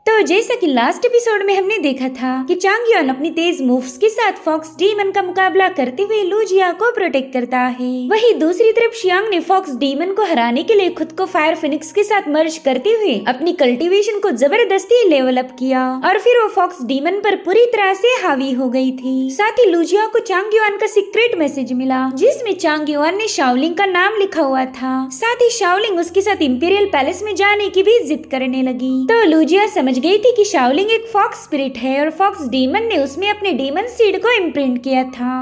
तो जैसा कि लास्ट एपिसोड में हमने देखा था कि चांग युआन अपनी तेज मूव्स के साथ फॉक्स डीमन का मुकाबला करते हुए लुजिया को प्रोटेक्ट करता है। वहीं दूसरी तरफ शियांग ने फॉक्स डीमन को हराने के लिए खुद को फायर फिनिक्स के साथ मर्ज करते हुए अपनी कल्टीवेशन को जबरदस्ती लेवल अप किया और फिर वो फॉक्स डीमन पर पूरी तरह से हावी हो गई थी। साथ ही लुजिया को चांग युआन का सीक्रेट मैसेज मिला जिसमें चांग युआन ने शाओलिंग का नाम लिखा हुआ था। साथ ही शाओलिंग उसके साथ इंपीरियल पैलेस में जाने की भी जिद करने लगी। तो लुजिया समझ गई थी कि शाओलिंग एक फॉक्स स्पिरिट है और फॉक्स डीमन ने उसमें अपने डीमन सीड को इम्प्रिंट किया था।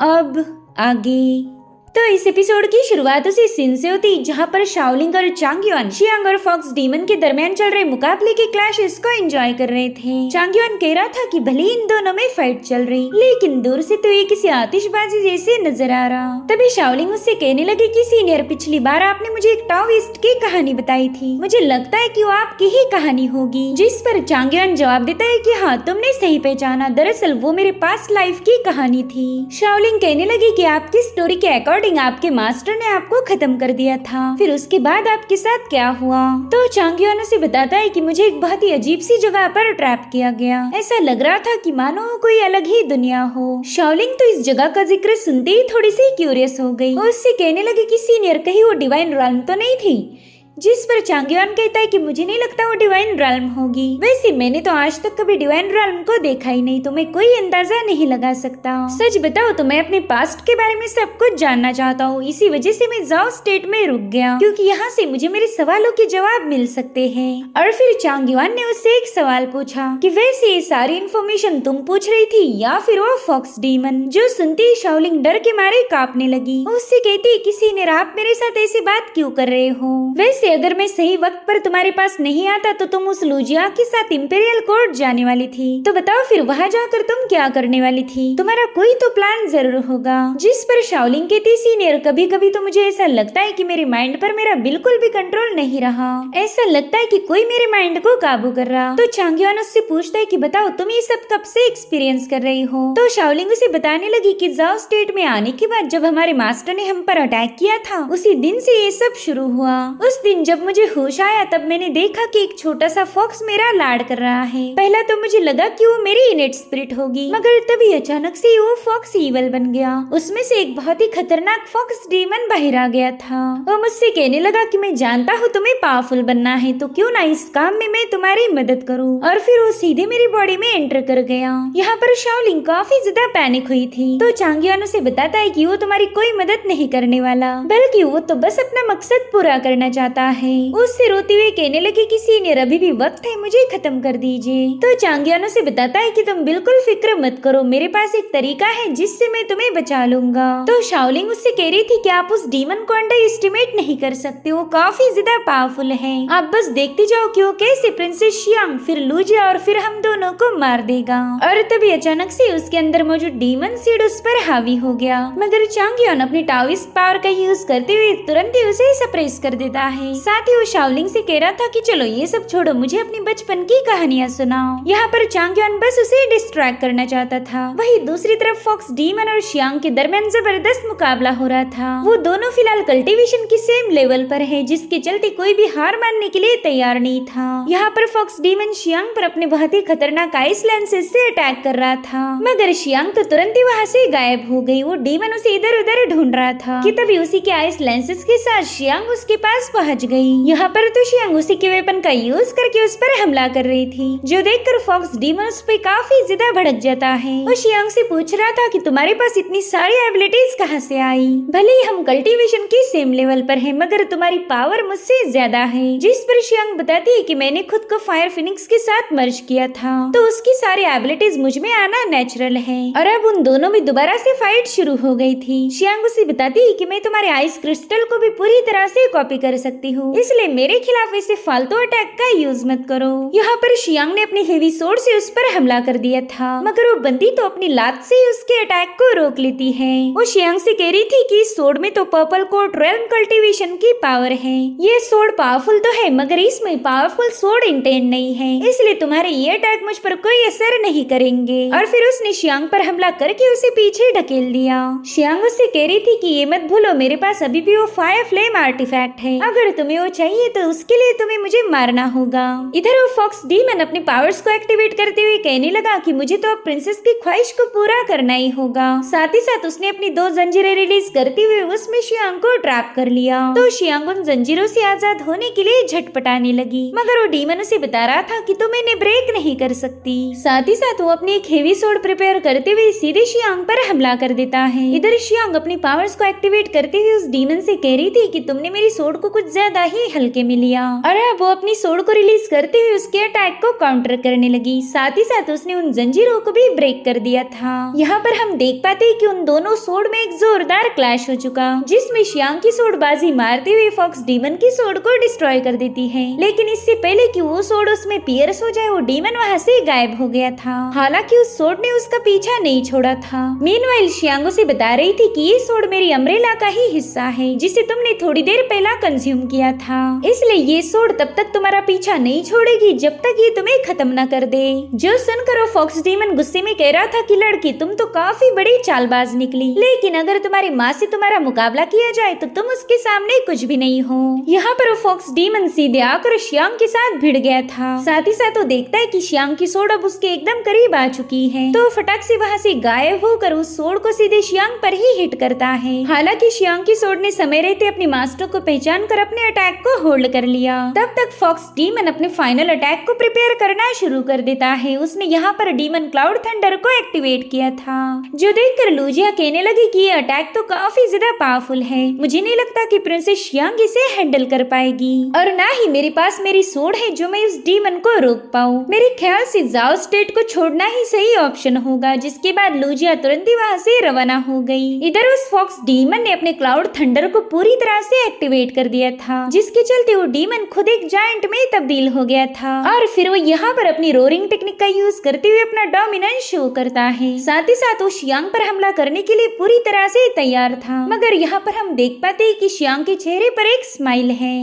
अब आगे तो इस एपिसोड की शुरुआत उसी सीन से होती जहां पर शाओलिंग और चांग युआन शियांग और फॉक्स डीमन के दरमियान चल रहे मुकाबले के क्लैशेस को एंजॉय कर रहे थे। चांग युआन कह रहा था कि भले इन दोनों में फाइट चल रही लेकिन दूर से तो ये किसी आतिशबाजी जैसे नजर आ रहा। तभी शाओलिंग उससे कहने लगी कि सीनियर, पिछली बार आपने मुझे एक टाओइस्ट की कहानी बताई थी, मुझे लगता है कि वो आपकी ही कहानी होगी। जिस पर चांग युआन जवाब देता है कि हाँ, तुमने सही पहचाना, दरअसल वो मेरे पास्ट लाइफ की कहानी थी। शाओलिंग कहने लगी कि आपकी स्टोरी के अकॉर्डिंग आपके मास्टर ने आपको खत्म कर दिया था, फिर उसके बाद आपके साथ क्या हुआ? तो चांग युआन उसे बताता है कि मुझे एक बहुत ही अजीब सी जगह पर ट्रैप किया गया, ऐसा लग रहा था कि मानो कोई अलग ही दुनिया हो। शाओलिंग तो इस जगह का जिक्र सुनते ही थोड़ी सी क्यूरियस हो गई और उससे कहने लगी कि सीनियर, कहीं वो डिवाइन रन तो नहीं थी? जिस पर चांग युआन कहता है कि मुझे नहीं लगता वो डिवाइन रल्म होगी, वैसे मैंने तो आज तक कभी डिवाइन रल्म को देखा ही नहीं, तो मैं कोई अंदाजा नहीं लगा सकता। सच बताओ तो मैं अपने पास्ट के बारे में सब कुछ जानना चाहता हूँ, इसी वजह से मैं जाओ स्टेट में रुक गया क्योंकि यहाँ से मुझे मेरे सवालों के जवाब मिल सकते हैं। और फिर चांग युआन ने उससे एक सवाल पूछा कि वैसे ये सारी इन्फॉर्मेशन तुम पूछ रही थी या फिर वो फॉक्स डीमन? जो सुनते ही शाओलिंग डर के मारे कांपने लगी। उससे कहती कि सीनियर, आप मेरे साथ ऐसी बात क्यों कर रहे हो? वैसे अगर मैं सही वक्त पर तुम्हारे पास नहीं आता तो तुम उस लुजिया के साथ इंपीरियल कोर्ट जाने वाली थी, तो बताओ फिर वहाँ जाकर तुम क्या करने वाली थी? तुम्हारा कोई तो प्लान जरूर होगा। जिस पर शाओलिंग कहती, सीनियर, कभी कभी तो मुझे ऐसा लगता है कि मेरे माइंड पर मेरा बिल्कुल भी कंट्रोल नहीं रहा, ऐसा लगता है कि कोई मेरे माइंड को काबू कर रहा। तो चांग युआन उससे पूछता है कि बताओ तुम ये सब कब से एक्सपीरियंस कर रही हो? तो शाओलिंग उसे बताने लगी कि जाओ स्टेट में आने के बाद जब हमारे मास्टर ने हम पर अटैक किया था, उसी दिन से ये सब शुरू हुआ। उस दिन जब मुझे होश आया तब मैंने देखा कि एक छोटा सा फॉक्स मेरा लाड कर रहा है। पहला तो मुझे लगा कि वो मेरी इनेट स्पिरिट होगी, मगर तभी अचानक से वो फॉक्स ईवल बन गया। उसमें से एक बहुत ही खतरनाक फॉक्स डीमन बाहर आ गया था। वो मुझसे कहने लगा कि मैं जानता हूँ तुम्हें पावरफुल बनना है, तो क्यों ना इस काम में मैं तुम्हारी मदद करूँ। और फिर वो सीधे मेरी बॉडी में एंटर कर गया। यहाँ पर शाओलिंग काफी ज्यादा पैनिक हुई थी। तो चांग युआन उसे बताता है कि वो तुम्हारी कोई मदद नहीं करने वाला, बल्कि वो तो बस अपना मकसद पूरा करना चाहता है। उससे रोते हुए कहने लगे कि सीनियर, अभी भी वक्त है, मुझे खत्म कर दीजिए। तो चांग युआन उसे बताता है कि तुम बिल्कुल फिक्र मत करो, मेरे पास एक तरीका है जिससे मैं तुम्हें बचा लूंगा। तो शाओलिंग उससे कह रही थी कि आप उस डीमन को अंडर एस्टिमेट नहीं कर सकते, वो काफी ज्यादा पावरफुल है, आप बस देखते जाओ कि वो कैसे प्रिंसेस शियांग, फिर लुजिया और फिर हम दोनों को मार देगा। और तभी अचानक से उसके अंदर मौजूद डीमन सीड उस पर हावी हो गया, मगर चांग युआन अपनी टाओइस्ट पावर का यूज करते हुए तुरंत ही उसे सप्रेस कर देता है। साथ ही वो शाओलिंग से कह रहा था कि चलो ये सब छोड़ो, मुझे अपनी बचपन की कहानियां सुनाओ। यहाँ पर चांग युआन बस उसे डिस्ट्रैक्ट करना चाहता था। वहीं दूसरी तरफ फॉक्स डीमन और शियांग के दरमियान जबरदस्त मुकाबला हो रहा था। वो दोनों फिलहाल कल्टीवेशन की सेम लेवल पर है, जिसके चलते कोई भी हार मानने के लिए तैयार नहीं था। यहाँ पर फॉक्स डीमन शियांग पर अपने बहुत ही खतरनाक आइस लेंसेज से अटैक कर रहा था, मगर शियांग तो तुरंत ही वहाँ से गायब हो गई। वो डीमन उसे इधर उधर ढूंढ रहा था कि तभी उसी के आइस लेंसेज के साथ शियांग उसके पास पहुँच गई। यहाँ पर तो शियांग उसी के वेपन का यूज करके उस पर हमला कर रही थी, जो देखकर फॉक्स डीमन उस पे काफी ज्यादा भड़क जाता है। वो शियांग से पूछ रहा था कि तुम्हारे पास इतनी सारी एबिलिटीज कहाँ से आई? भले ही हम कल्टीवेशन की सेम लेवल पर हैं, मगर तुम्हारी पावर मुझसे ज्यादा है। जिस पर शियांग बताती है कि मैंने खुद को फायर फिनिक्स के साथ मर्ज किया था, तो उसकी सारी एबिलिटीज मुझ में आना नेचुरल है। और अब उन दोनों में दोबारा से फाइट शुरू हो गई थी। शियांग उसे बताती है कि मैं तुम्हारे आइस क्रिस्टल को भी पूरी तरह से कॉपी कर सकती हूँ, इसलिए मेरे खिलाफ ऐसे फालतू अटैक का यूज मत करो। यहाँ पर शियांग ने अपनी हेवी सोर्ड से उस पर हमला कर दिया था, मगर वो बंदी तो अपनी लात से ही उसके अटैक को रोक लेती है। वो शियांग से कह रही थी कि इस सोर्ड में तो पर्पल कोट रेल्म कल्टीवेशन की पावर है। ये सोर्ड पावरफुल तो है, मगर इसमें पावरफुल सोर्ड इंटेंट नहीं है, इसलिए तुम्हारे ये अटैक मुझ पर कोई असर नहीं करेंगे। और फिर उसने शियांग पर हमला करके उसे पीछे ढकेल दिया। शियांग उससे कह रही थी कि ये मत भूलो, मेरे पास अभी भी वो फायर फ्लेम आर्टिफैक्ट है, अगर तुम्हें वो चाहिए तो उसके लिए तुम्हें मुझे मारना होगा। इधर वो फॉक्स डीमन अपने पावर्स को एक्टिवेट करते हुए कहने लगा कि मुझे तो अब प्रिंसेस की ख्वाहिश को पूरा करना ही होगा। साथ ही साथ उसने अपनी 2 जंजीरें रिलीज करते हुए उसमें शियांग को ट्रैप कर लिया। तो शियांग उन जंजीरों से आजाद होने के लिए झटपटाने लगी, मगर वो डीमन उसे बता रहा था कि तुम इन्हें ब्रेक नहीं कर सकती। साथ ही साथ वो अपनी एक हेवी सोर्ड प्रिपेयर करते हुए सीधे शियांग पर हमला कर देता है। इधर शियांग अपनी पावर्स को एक्टिवेट करते हुए उस डीमन से कह रही थी कि तुमने मेरी सोर्ड को कुछ ज्यादा ही हल्के में लिया, और अब वो अपनी सोर्ड को रिलीज करते हुए उसके अटैक को काउंटर करने लगी। साथ ही साथ उसने उन जंजीरों को भी ब्रेक कर दिया था। यहाँ पर हम देख पाते हैं कि उन दोनों सोर्ड में एक जोरदार क्लैश हो चुका, जिसमें शियांग की सोर्ड बाजी मारते हुए फॉक्स डीमन की सोर्ड को डिस्ट्रॉय कर देती है। लेकिन इससे पहले कि वो सोर्ड उसमें पियर्स हो जाए, वो डीमन वहाँ से गायब हो गया था। हालांकि उस सोर्ड ने उसका पीछा नहीं छोड़ा था। मीनवाइल शियांग उसे बता रही थी कि ये सोर्ड मेरी अम्ब्रेला का ही हिस्सा है, जिसे तुमने थोड़ी देर पहला कंज्यूम किया था, इसलिए ये सोर्ड तब तक तुम्हारा पीछा नहीं छोड़ेगी जब तक ये तुम्हें खत्म न कर दे। जो सुनकर वो फॉक्स डीमन गुस्से में कह रहा था कि लड़की तुम तो काफी बड़ी चालबाज निकली, लेकिन अगर तुम्हारी माँ से तुम्हारा मुकाबला किया जाए तो तुम उसके सामने कुछ भी नहीं हो। यहाँ पर वो फॉक्स डीमन सीधे आकर शियांग के साथ भिड़ गया था। साथ ही साथ वो देखता है कि शियांग की सोर्ड अब उसके एकदम करीब आ चुकी है, तो फटाक से वहाँ से गायब होकर उस सोर्ड को सीधे शियांग पर ही हिट करता है। हालांकि शियांग की सोर्ड ने समय रहते अपने मास्टर को पहचान कर अपने अटैक को होल्ड कर लिया। तब तक फॉक्स डीमन अपने फाइनल अटैक को प्रिपेयर करना शुरू कर देता है। उसने यहाँ पर डीमन क्लाउड थंडर को एक्टिवेट किया था, जो देखकर लूजिया कहने लगी कि ये अटैक तो काफी ज्यादा पावरफुल है, मुझे नहीं लगता कि प्रिंसेस शियांग इसे हैंडल कर पाएगी, और ना ही मेरे पास मेरी सोर्ड है जो मैं उस डीमन को रोक पाऊँ। मेरे ख्याल से जाओ स्टेट को छोड़ना ही सही ऑप्शन होगा। जिसके बाद लूजिया तुरंत ही वहाँ से रवाना हो गई। इधर उस फॉक्स डीमन ने अपने क्लाउड थंडर को पूरी तरह से एक्टिवेट कर दिया था, जिसके चलते वो डीमन खुद एक जायंट में तब्दील हो गया था, और फिर वो यहाँ पर अपनी रोरिंग टेक्निक का यूज करते हुए अपना डोमिनेंस शो करता है। साथ ही साथ वो शियांग पर हमला करने के लिए पूरी तरह से तैयार था, मगर यहाँ पर हम देख पाते हैं कि शियांग के चेहरे पर एक स्माइल है।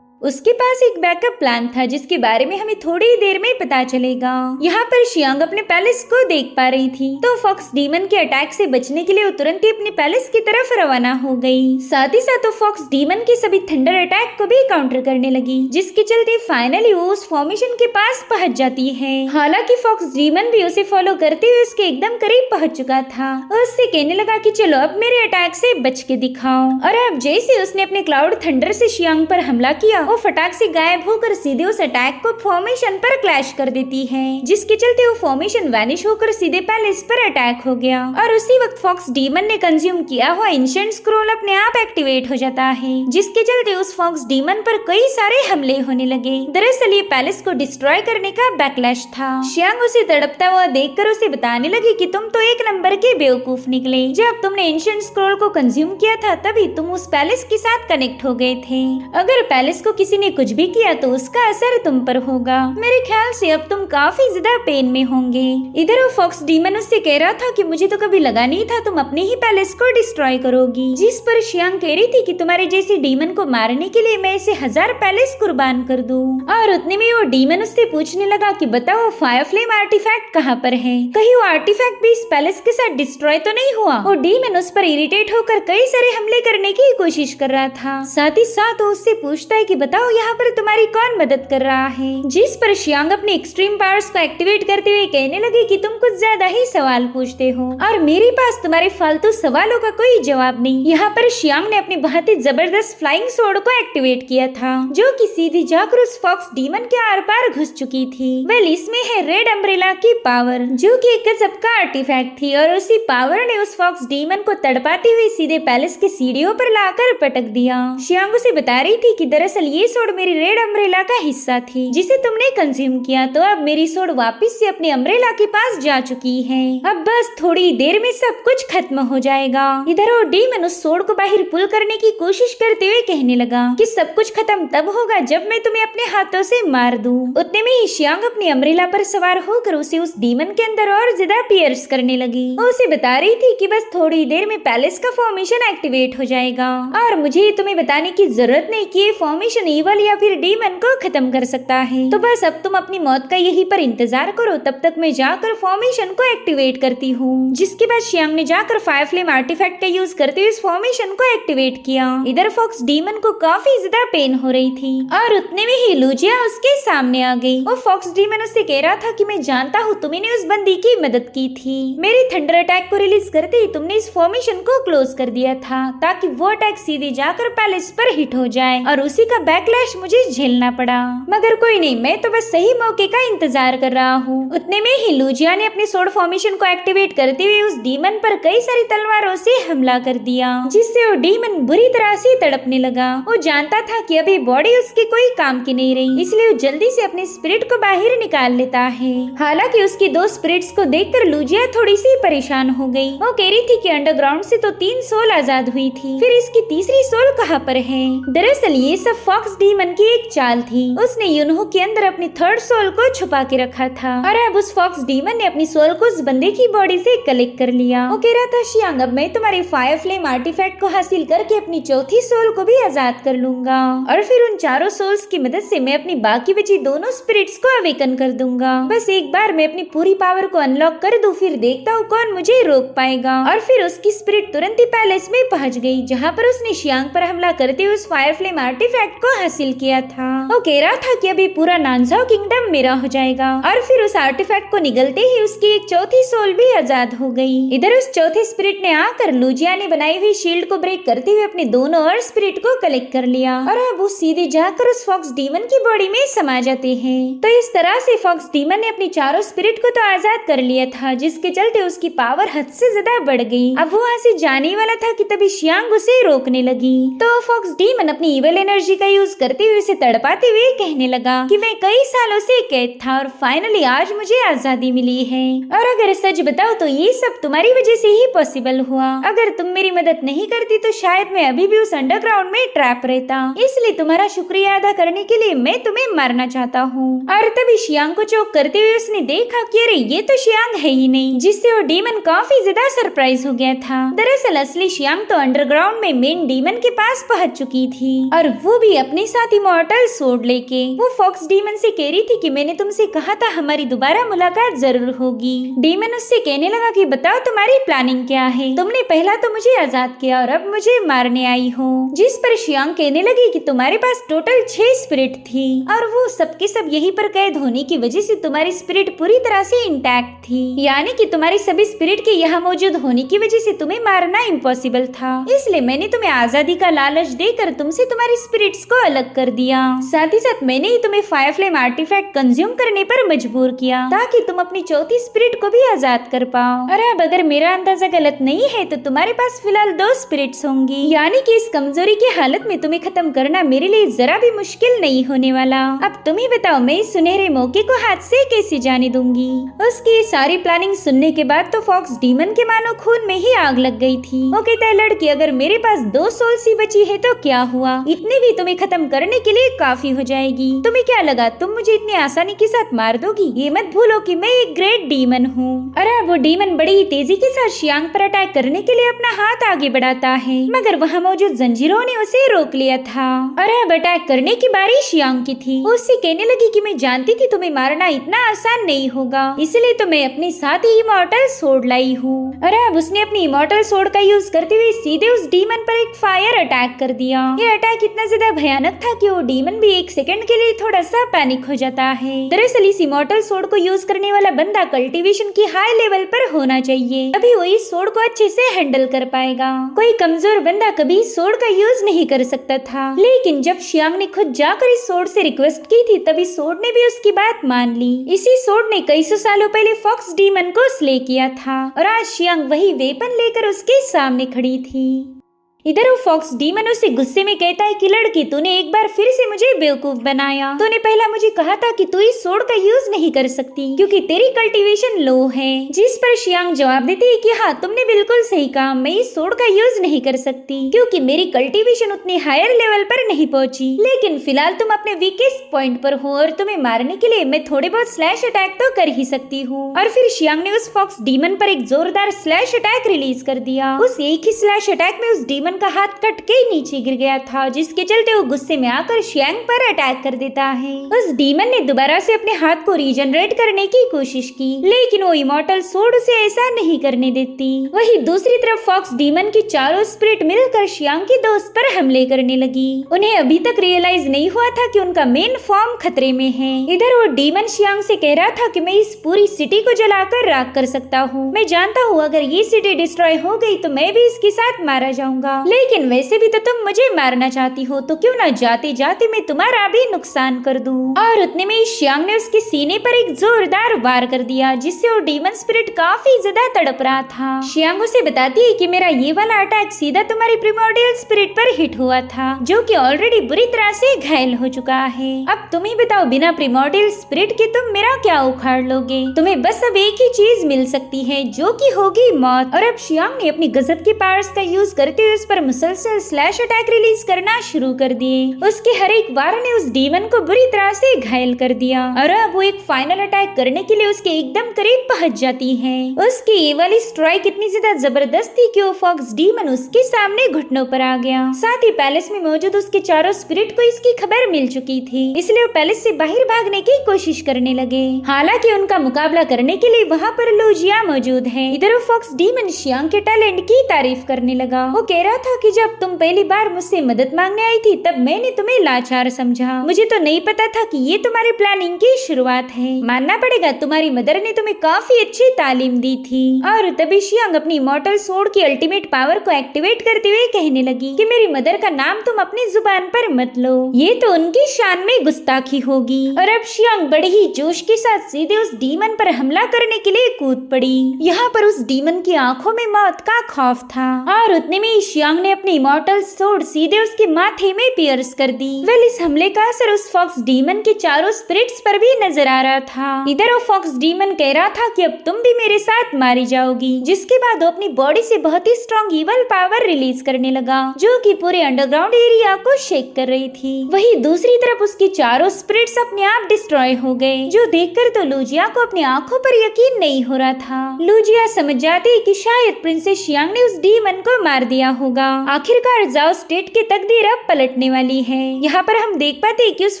उसके पास एक बैकअप प्लान था, जिसके बारे में हमें थोड़ी ही देर में पता चलेगा। यहाँ पर शियांग अपने पैलेस को देख पा रही थी, तो फॉक्स डीमन के अटैक से बचने के लिए वो तुरंत ही अपने पैलेस की तरफ रवाना हो गई। साथ ही साथ वो फॉक्स डीमन के सभी थंडर अटैक को भी काउंटर करने लगी, जिसके चलते फाइनली वो उस फॉर्मेशन के पास पहुँच जाती है। हालांकि फॉक्स डीमन भी उसे फॉलो करते हुए उसके एकदम करीब पहुँच चुका था और उससे कहने लगा कि चलो अब मेरे अटैक से बच के दिखाओ। और अब जैसे उसने अपने क्लाउड थंडर से शियांग पर हमला किया, वो फटाक से गायब होकर सीधे उस अटैक को फॉर्मेशन पर क्लैश कर देती है, जिसके चलते वो फॉर्मेशन वैनिश होकर सीधे पैलेस पर अटैक हो गया। और उसी वक्त फॉक्स डीमन ने कंज्यूम किया हुआ एंशिएंट स्क्रॉल अपने आप एक्टिवेट हो जाता है, जिसके चलते उस फॉक्स डीमन पर कई सारे हमले होने लगे। दरअसल ये पैलेस को डिस्ट्रॉय करने का बैकलैश था। शियांग उसे तड़पता हुआ देखकर उसे बताने लगी कि तुम तो एक नंबर के बेवकूफ निकले। जब तुमने एंशिएंट स्क्रॉल को कंज्यूम किया था तभी तुम उस पैलेस के साथ कनेक्ट हो गए थे। अगर पैलेस को किसी ने कुछ भी किया तो उसका असर तुम पर होगा। मेरे ख्याल से अब तुम काफी ज्यादा पेन में होंगे। इधर वो फॉक्स डीमन उससे कह रहा था कि मुझे तो कभी लगा नहीं था तुम अपने ही पैलेस को डिस्ट्रॉय करोगी। जिस पर शियांग कह रही थी कि तुम्हारे जैसे डीमन को मारने के लिए मैं इसे 1000 पैलेस कुर्बान कर दूं। और उतने में वो डीमन उससे पूछने लगा कि बताओ फायर फ्लेम आर्टिफैक्ट कहाँ पर है, कहीं वो आर्टिफैक्ट भी इस पैलेस के साथ डिस्ट्रॉय तो नहीं हुआ। वो डीमन उस पर इरिटेट होकर कई सारे हमले करने की कोशिश कर रहा था। साथ ही साथ वो उससे पूछता है कि बताओ यहाँ पर तुम्हारी कौन मदद कर रहा है। जिस पर शियांग अपने एक्सट्रीम पावर्स को एक्टिवेट करते हुए कहने लगे कि तुम कुछ ज्यादा ही सवाल पूछते हो और मेरे पास तुम्हारे फालतू सवालों का कोई जवाब नहीं। यहाँ पर शियांग ने अपनी बहुत ही जबरदस्त फ्लाइंग सोर्ड को एक्टिवेट किया था, जो कि सीधी जाकर उस फॉक्स डीमन के आर पार घुस चुकी थी। वेल इसमें है रेड अम्ब्रेला की पावर, जो कि एक गजब का आर्टिफैक्ट थी, और उसी पावर ने उस फॉक्स डीमन को तड़पाती हुई सीधे पैलेस के सीढ़ियों पर लाकर पटक दिया। शियांग उसे बता रही थी कि दरअसल ये सोर्ड मेरी रेड अम्ब्रेला का हिस्सा थी, जिसे तुमने कंज्यूम किया, तो अब मेरी सोर्ड वापस से अपने अम्ब्रेला के पास जा चुकी है। अब बस थोड़ी देर में सब कुछ खत्म हो जाएगा। इधर वो डीमन उस सोर्ड को बाहर पुल करने की कोशिश करते हुए कहने लगा कि सब कुछ खत्म तब होगा जब मैं तुम्हें अपने हाथों से मार दूं। उतने में ही शियांग अपनी अम्ब्रेला पर सवार होकर उसे उस डीमन के अंदर और ज्यादा पियर्स करने लगी। वो उसे बता रही थी कि बस थोड़ी देर में पैलेस का फॉर्मेशन एक्टिवेट हो जाएगा और मुझे तुम्हें बताने की जरूरत नहीं कि ये फॉर्मेशन फॉर्मेशन ईवल या फिर डीमन को खत्म कर सकता है। तो बस अब तुम अपनी मौत का यहीं पर इंतजार करो, तब तक मैं जाकर फॉर्मेशन को एक्टिवेट करती हूँ। जिसके बाद शियांग ने जाकर फायर फ्लेम आर्टिफैक्ट का यूज करते हुए इस फॉर्मेशन को एक्टिवेट किया। इधर फॉक्स डीमन को काफी ज्यादा पेन हो रही थी और उतने में ही लूजिया उसके सामने आ गई। वो फॉक्स डीमन उससे कह रहा था कि मैं जानता हूँ तुमने उस बंदी की मदद की थी। मेरी थंडर अटैक को रिलीज करते ही तुमने इस फॉर्मेशन को क्लोज कर दिया था ताकि वो अटैक सीधे जाकर पैलेस पर हिट हो जाए और उसी का बैकलैश मुझे झेलना पड़ा। मगर कोई नहीं, मैं तो बस सही मौके का इंतजार कर रहा हूँ। उतने में ही लूजिया ने अपने सोर्ड फॉर्मेशन को एक्टिवेट करते हुए उस डीमन पर कई सारी तलवारों से हमला कर दिया, जिससे वो डीमन बुरी तरह से तड़पने लगा। वो जानता था कि अभी बॉडी उसकी कोई काम की नहीं रही, इसलिए वो जल्दी से अपने स्पिरिट को बाहर निकाल लेता है। हालांकि उसकी दो स्पिरिट्स को देखकर लूजिया थोड़ी सी परेशान हो गई। वो कह रही थी कि अंडरग्राउंड से तो 3 सोल आजाद हुई थी, फिर इसकी तीसरी सोल कहाँ पर है। दरअसल ये सब फॉक्स डीमन की एक चाल थी। उसने यूनहो के अंदर अपनी थर्ड सोल को छुपा के रखा था और अब उस फॉक्स डीमन ने अपनी सोल को उस बंदे की बॉडी से कलेक्ट कर लिया। वो कह रहा था शियांग, अब मैं तुम्हारे फायर फ्लेम आर्टिफैक्ट को हासिल करके अपनी चौथी सोल को भी आजाद कर लूंगा और फिर उन चारों सोल्स की मदद से मैं अपनी बाकी बची दोनों स्पिरिट्स को अवेकन कर दूंगा। बस एक बार मैं अपनी पूरी पावर को अनलॉक कर दूं, फिर देखता हूँ कौन मुझे रोक पाएगा। और फिर उसकी स्पिरिट तुरंत ही पैलेस में पहुंच गई, जहाँ पर उसने शियांग पर हमला करते हुए उस फायर फ्लेम आर्टिफैक्ट को हासिल किया था। वो कह रहा था कि अभी पूरा नानझाओ किंगडम मेरा हो जाएगा और फिर उस आर्टिफैक्ट को निगलते ही उसकी एक चौथी सोल भी आजाद हो गई। इधर उस चौथे स्पिरिट ने आकर लूजिया ने बनाई हुई शील्ड को ब्रेक करते हुए अपने दोनों और स्पिरिट को कलेक्ट कर लिया और अब वो सीधे जाकर उस फॉक्स डीमन की बॉडी में समा जाते हैं। तो इस तरह से फॉक्स डीमन ने अपनी चारों स्पिरिट को तो आजाद कर लिया था, जिसके चलते उसकी पावर हद से ज्यादा बढ़ गई। अब वो वहाँ से जाने वाला था कि तभी शियांग उसे रोकने लगी। तो फॉक्स डीमन अपनी इवल एनर्जी का यूज करते हुए उसे तड़पाते हुए कहने लगा कि मैं कई सालों से कैद था और फाइनली आज मुझे आजादी मिली है। और अगर सच बताओ तो ये सब तुम्हारी वजह से ही पॉसिबल हुआ। अगर तुम मेरी मदद नहीं करती तो शायद मैं अभी भी उस अंडरग्राउंड में ट्रैप रहता। इसलिए तुम्हारा शुक्रिया अदा करने के लिए मैं तुम्हें मारना चाहता हूँ। और तभी शियांग को चौक करते हुए उसने देखा कि अरे ये तो शियांग है ही नहीं, जिससे वो डीमन काफी ज्यादा सरप्राइज हो गया था। दरअसल असली शियांग तो अंडरग्राउंड में मेन डीमन के पास पहुंच चुकी थी और वो भी अपने साथ इमॉर्टल सोर्ड लेके। वो फॉक्स डीमन से कह रही थी कि मैंने तुमसे कहा था हमारी दोबारा मुलाकात जरूर होगी। डीमन उससे कहने लगा कि बताओ तुम्हारी प्लानिंग क्या है। तुमने पहला तो मुझे आजाद किया और अब मुझे मारने आई हो। जिस पर शियांग कहने लगी कि तुम्हारे पास टोटल 6 स्पिरिट थी और वो सबके सब यहीं पर कैद होने की वजह से तुम्हारी स्पिरिट पूरी तरह से इंटैक्ट थी, यानी कि तुम्हारी सभी स्पिरिट के यहाँ मौजूद होने की वजह से तुम्हें मारना इम्पॉसिबल था। इसलिए मैंने तुम्हें आजादी का लालच देकर तुमसे तुम्हारी स्पिरिट्स को अलग कर दिया। साथ ही साथ मैंने ही तुम्हें फायर फ्लेम आर्टिफैक्ट कंज्यूम करने पर मजबूर किया ताकि तुम अपनी चौथी स्पिरिट को भी आजाद कर पाओ। और अब अगर मेरा अंदाजा गलत नहीं है तो तुम्हारे पास फिलहाल 2 स्पिरिट्स होंगी, यानी कि इस कमजोरी की हालत में तुम्हें खत्म करना मेरे लिए जरा भी मुश्किल नहीं होने वाला। अब तुम ही बताओ मैं इस सुनहरे मौके को हाथ से कैसे जाने दूंगी। उसकी सारी प्लानिंग सुनने के बाद तो फॉक्स डीमन के मानो खून में ही आग लग गई थी। वो कहता है लड़की अगर मेरे पास 2 सोल सी बची है तो क्या हुआ, इतने भी तुम्हें खत्म करने के लिए काफी हो जाएगी। तुम्हें क्या लगा तुम मुझे इतनी आसानी के साथ मार दोगी? ये मत भूलो कि मैं एक ग्रेट डीमन हूँ। और अब वो डीमन बड़ी ही तेजी के साथ शियांग पर अटैक करने के लिए अपना हाथ आगे बढ़ाता है, मगर वहाँ मौजूद जंजीरों ने उसे रोक लिया था। और अब अटैक करने की बारी शियांग की थी। वो उससे कहने लगी कि मैं जानती थी तुम्हें मारना इतना आसान नहीं होगा, इसलिए तो मैं अपने साथ ही इमॉर्टल सोर्ड लाई हूँ। और अब उसने अपनी इमॉर्टल सोर्ड का यूज करते हुए सीधे उस डीमन पर एक फायर अटैक कर दिया। ये अटैक इतना ज्यादा भयानक था कि वो डीमन भी एक सेकंड के लिए थोड़ा सा पैनिक हो जाता है। दरअसल इस इमॉर्टल सोर्ड को यूज करने वाला बंदा कल्टीवेशन की हाई लेवल पर होना चाहिए, तभी वो इस सोर्ड को अच्छे से हैंडल कर पाएगा। कोई कमजोर बंदा कभी इस सोर्ड का यूज नहीं कर सकता था, लेकिन जब शियांग ने खुद जाकर इस सोर्ड से रिक्वेस्ट की थी तभी सोर्ड ने भी उसकी बात मान ली। इसी सोर्ड ने कई सौ सालों पहले फॉक्स डीमन को स्ले किया था और आज शियांग वही वेपन लेकर उसके सामने खड़ी थी। इधर वो फॉक्स डीमन उसे गुस्से में कहता है कि लड़की तूने एक बार फिर से मुझे बेवकूफ बनाया। तूने पहला मुझे कहा था कि तू इस सोर्ड का यूज नहीं कर सकती क्योंकि तेरी कल्टीवेशन लो है। जिस पर शियांग जवाब देती है कि हाँ तुमने बिल्कुल सही कहा, मैं इस सोर्ड का यूज नहीं कर सकती क्योंकि मेरी कल्टीवेशन उतनी हायर लेवल पर नहीं पहुंची। लेकिन फिलहाल तुम अपने वीकेस्ट पॉइंट पर हो और तुम्हें मारने के लिए मैं थोड़े बहुत स्लैश अटैक तो कर ही सकती हूँ। और फिर शियांग ने उस फॉक्स डीमन पर एक जोरदार स्लैश अटैक रिलीज कर दिया। उस एक ही स्लैश अटैक में उस डीमन डीमन का हाथ कट के नीचे गिर गया था, जिसके चलते वो गुस्से में आकर शियांग पर अटैक कर देता है। उस डीमन ने दोबारा से अपने हाथ को रीजनरेट करने की कोशिश की, लेकिन वो इमॉर्टल सोर्ड उसे ऐसा नहीं करने देती। वहीं दूसरी तरफ फॉक्स डीमन की चारों स्पिरिट मिलकर शियांग की दोस्त पर हमले करने लगी। उन्हें अभी तक रियलाइज नहीं हुआ था कि उनका मेन फॉर्म खतरे में है। इधर वो डीमन शियांग से कह रहा था कि मैं इस पूरी सिटी को जलाकर राख कर सकता हूँ। मैं जानता हूँ अगर ये सिटी डिस्ट्रॉय हो गई तो मैं भी इसके साथ मारा जाऊंगा, लेकिन वैसे भी तो तुम मुझे मारना चाहती हो, तो क्यों ना जाते जाते मैं तुम्हारा भी नुकसान कर दूं। और उतने में शियांग ने उसके सीने पर एक जोरदार वार कर दिया, जिससे वो डीमन स्पिरिट काफी ज्यादा तड़प रहा था। शियांग उसे बताती है कि मेरा ये वाला अटैक सीधा तुम्हारी प्रिमोर्डियल स्पिरिट पर हिट हुआ था, जो कि ऑलरेडी बुरी तरह से घायल हो चुका है। अब तुम ही बताओ, बिना प्रिमोर्डियल स्पिरिट के तुम मेरा क्या उखाड़ लोगे? तुम्हें बस अब एक ही चीज मिल सकती है, जो कि होगी मौत। और अब शियांग ने अपनी गजब के पावर्स का यूज करते हुए उस पर मुसलसल स्लैश अटैक रिलीज करना शुरू कर दिए। उसके हर एक वार ने उस डीमन को बुरी तरह से घायल कर दिया और अब वो एक फाइनल अटैक करने के लिए उसके एकदम करीब पहुंच जाती है। उसकी ये वाली स्ट्राइक इतनी ज्यादा जबरदस्त थी कि वो फॉक्स डीमन उसके सामने घुटनों पर आ गया। साथ ही पैलेस में मौजूद उसके चारों स्पिरिट को इसकी खबर मिल चुकी थी, इसलिए वो पैलेस से बाहर भागने की कोशिश करने लगे। हालांकि उनका मुकाबला करने के लिए वहाँ पर लूजिया मौजूद है। इधर वो फॉक्स डीमन शियांग के टैलेंट की तारीफ करने लगा। वो कह रहा था कि जब तुम पहली बार मुझसे मदद मांगने आई थी तब मैंने तुम्हें लाचार समझा। मुझे तो नहीं पता था कि ये तुम्हारी प्लानिंग की शुरुआत है। मानना पड़ेगा तुम्हारी मदर ने तुम्हें काफी अच्छी तालीम दी थी। और तभी शियांग अपनी इमॉर्टल सोर्ड की अल्टीमेट पावर को एक्टिवेट करते हुए कहने लगी कि मेरी मदर का नाम तुम अपनी जुबान पर मत लो, ये तो उनकी शान में गुस्ताखी होगी। और अब शियांग बड़े ही जोश के साथ सीधे उस डीमन पर हमला करने के लिए कूद पड़ी। यहाँ पर उस डीमन की आंखों में मौत का खौफ था और उतने में शियांग ने अपनी इमॉर्टल सोर्ड सीधे उसके माथे में पियर्स कर दी। वेल, इस हमले का असर उस फॉक्स डीमन के चारों स्पिरिट्स पर भी नजर आ रहा था। इधर वो फॉक्स डीमन कह रहा था कि अब तुम भी मेरे साथ मारी जाओगी, जिसके बाद वो अपनी बॉडी से बहुत ही स्ट्रॉन्ग इवल पावर रिलीज करने लगा, जो कि पूरे अंडरग्राउंड एरिया को शेक कर रही थी। वही दूसरी तरफ उसकी चारों स्पिरिट्स अपने आप डिस्ट्रॉय हो गए, जो देखकर तो लूजिया को अपनी आंखों पर यकीन नहीं हो रहा था। लूजिया समझ जाती कि शायद प्रिंसेस शियांग ने उस डीमन को मार दिया होगा। आखिरकार जाओ स्टेट की तकदीर अब पलटने वाली है। यहाँ पर हम देख पाते कि उस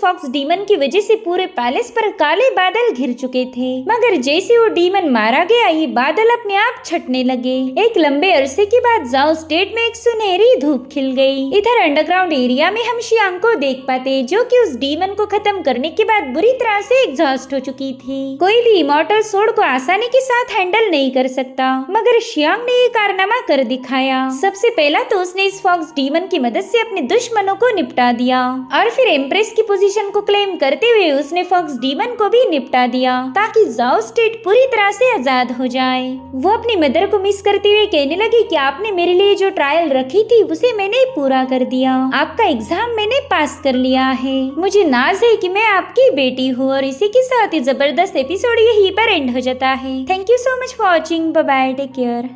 फॉक्स डीमन की वजह से पूरे पैलेस पर काले बादल घिर चुके थे, मगर जैसे वो डीमन मारा गया ये बादल अपने आप छटने लगे। एक लंबे अरसे के बाद जाओ स्टेट में एक सुनहरी धूप खिल गई। इधर अंडरग्राउंड एरिया में हम शियांग को देख पाते, जो कि उस डीमन को खत्म करने के बाद बुरी तरह से एग्जॉस्ट हो चुकी थी। कोई भी इमॉर्टल सोर्ड को आसानी के साथ हैंडल नहीं कर सकता, मगर शियांग ने ये कारनामा कर दिखाया। सबसे पहला तो उसने इस फॉक्स डीमन की मदद से अपने दुश्मनों को निपटा दिया और फिर एम्प्रेस की पोजीशन को क्लेम करते हुए उसने फॉक्स डीमन को भी निपटा दिया, ताकि जाओ स्टेट पूरी तरह से आजाद हो जाए। वो अपनी मदर को मिस करते हुए कहने लगी कि आपने मेरे लिए जो ट्रायल रखी थी उसे मैंने पूरा कर दिया, आपका एग्जाम मैंने पास कर लिया है। मुझे नाज है कि मैं आपकी बेटी हूँ। और इसी के साथ ही जबरदस्त एपिसोड यहीं पर एंड हो जाता है। Thank you so much for watching. Bye bye, take care.